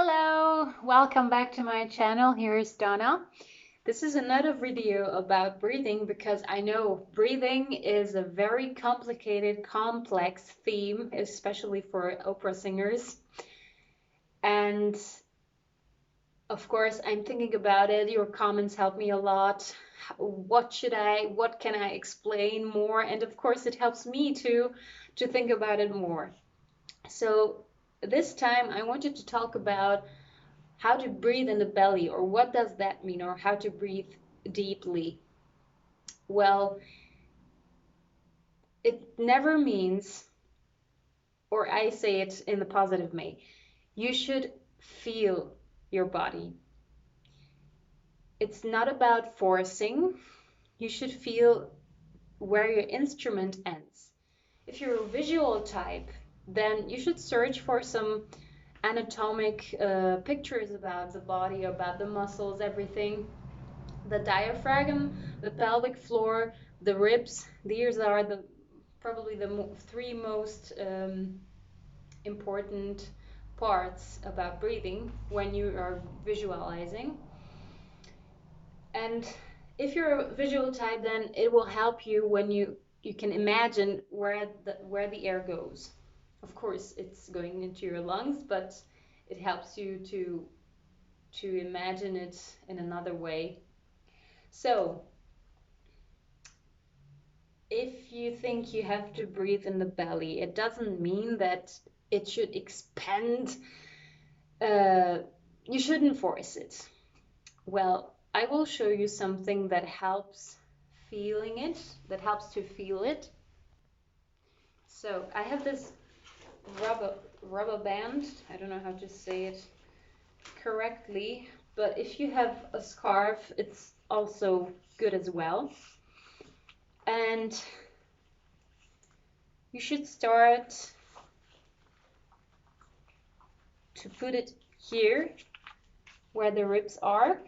Hello, welcome back to my channel. Here is Donna. This is another video about breathing because I know breathing is a very complicated, complex theme, especially for opera singers. And of course, I'm thinking about it. Your comments help me a lot. What can I explain more? And of course, it helps me to think about it more. So this time I wanted to talk about how to breathe in the belly, or what does that mean, or how to breathe deeply. Well, it never means, or I say it in the positive way, you should feel your body. It's not about forcing. You should feel where your instrument ends. If you're a visual type, then you should search for some anatomic pictures about the body, about the muscles, everything. The diaphragm, the pelvic floor, the ribs. These are probably the three most important parts about breathing when you are visualizing. And if you're a visual type, then it will help you when you can imagine where the air goes. Of course, it's going into your lungs, but it helps you to imagine it in another way. So if you think you have to breathe in the belly, it doesn't mean that it should expand. Uh, you shouldn't force it. Well, I will show you something that helps that helps to feel it. So I have this rubber band. I don't know how to say it correctly, but if you have a scarf, it's also good as well. And you should start to put it here where the ribs are.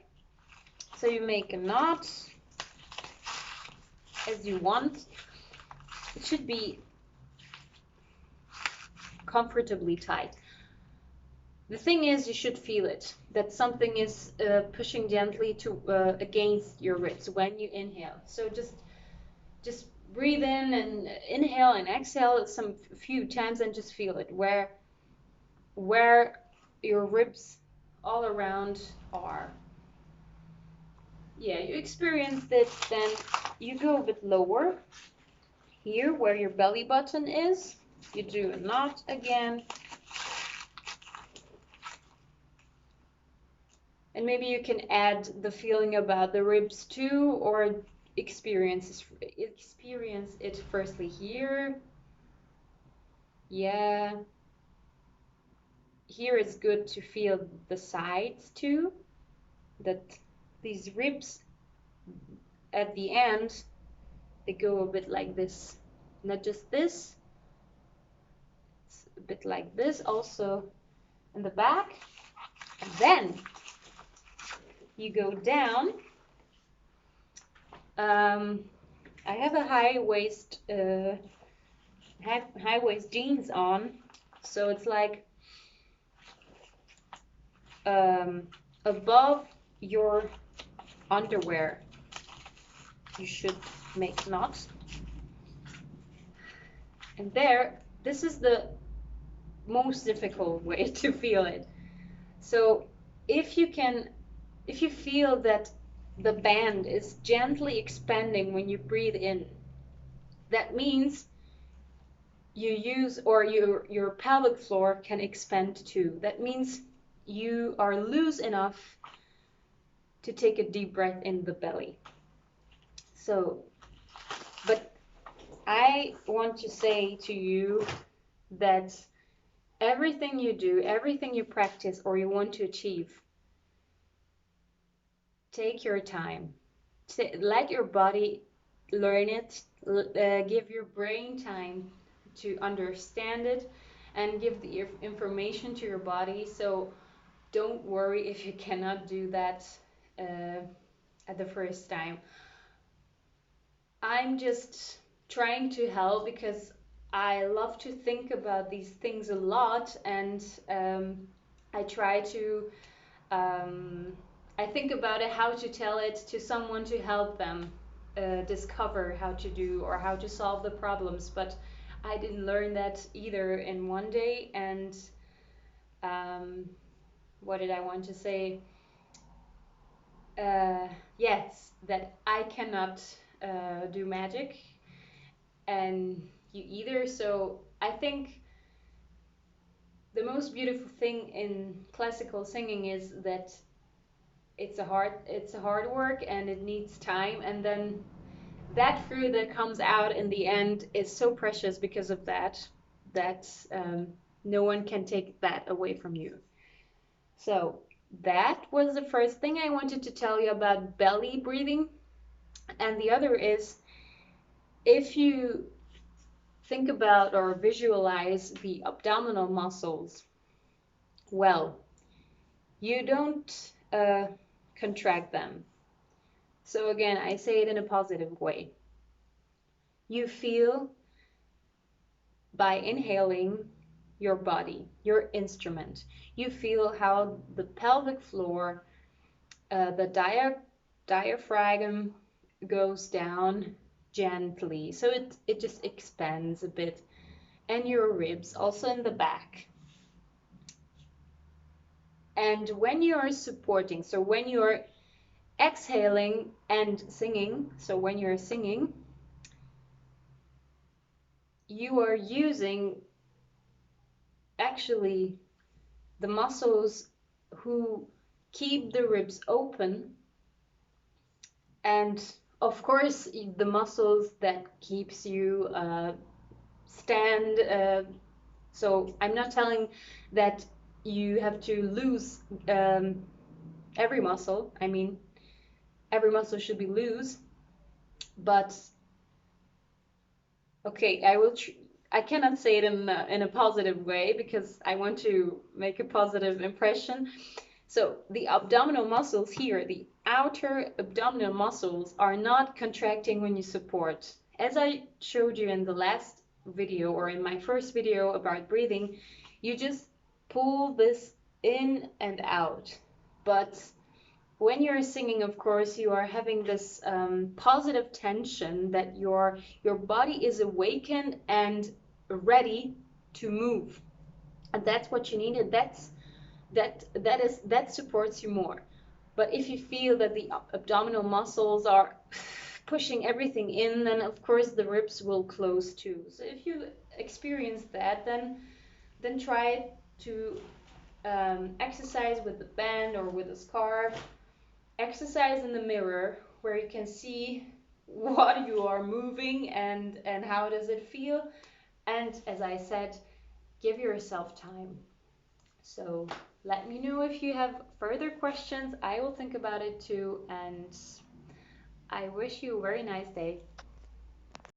So you make a knot as you want. It should be comfortably tight. The thing is, you should feel it, that something is pushing gently against your ribs when you inhale. So just breathe in and inhale and exhale some few times and just feel it where your ribs all around are. Yeah, you experienced it, then you go a bit lower here where your belly button is. You do a knot again. And maybe you can add the feeling about the ribs too, or experience it firstly here. Yeah. Here it's good to feel the sides too, that these ribs at the end, they go a bit like this. Not just this, it's a bit like this also in the back. And then you go down. I have a high waist jeans on, so it's like above your underwear. You should make knots, and this is the most difficult way to feel it. So if you feel that the band is gently expanding when you breathe in, that means your pelvic floor can expand too. That means you are loose enough to take a deep breath in the belly. So, but I want to say to you that everything you do, everything you practice or you want to achieve, take your time. Let your body learn it. Give your brain time to understand it and give the information to your body. So don't worry if you cannot do that at the first time. I'm just trying to help because I love to think about these things a lot, and I try to, um, I think about it, how to tell it to someone to help them discover how to do or how to solve the problems. But I didn't learn that either in one day. And um, what did I want to say? Uh, yes, that I cannot do magic, and you either. So I think the most beautiful thing in classical singing is that it's a hard work and it needs time, and then that fruit that comes out in the end is so precious because of that no one can take that away from you. So that was the first thing I wanted to tell you about belly breathing. And the other is, if you think about or visualize the abdominal muscles, well, you don't contract them. So again, I say it in a positive way. You feel by inhaling your body, your instrument. You feel how the pelvic floor, the diaphragm goes down gently. So it just expands a bit. And your ribs, also in the back. And when you are supporting, so when you're exhaling and singing, so when you're singing, you are using actually the muscles who keep the ribs open, and of course the muscles that keeps you stand. So I'm not telling that you have to lose every muscle. I mean, every muscle should be loose, but okay, I cannot say it in a positive way because I want to make a positive impression. So the abdominal muscles here, the outer abdominal muscles, are not contracting when you support. As I showed you in the last video or in my first video about breathing, you just pull this in and out. But when you're singing, of course, you are having this positive tension that your body is awakened and ready to move, and that's what you need, and that supports you more. But if you feel that the abdominal muscles are pushing everything in, then of course the ribs will close too. So if you experience that, then try to exercise with the band or with a scarf. Exercise in the mirror where you can see what you are moving and how does it feel. And as I said, give yourself time. So let me know if you have further questions. I will think about it too, and I wish you a very nice day.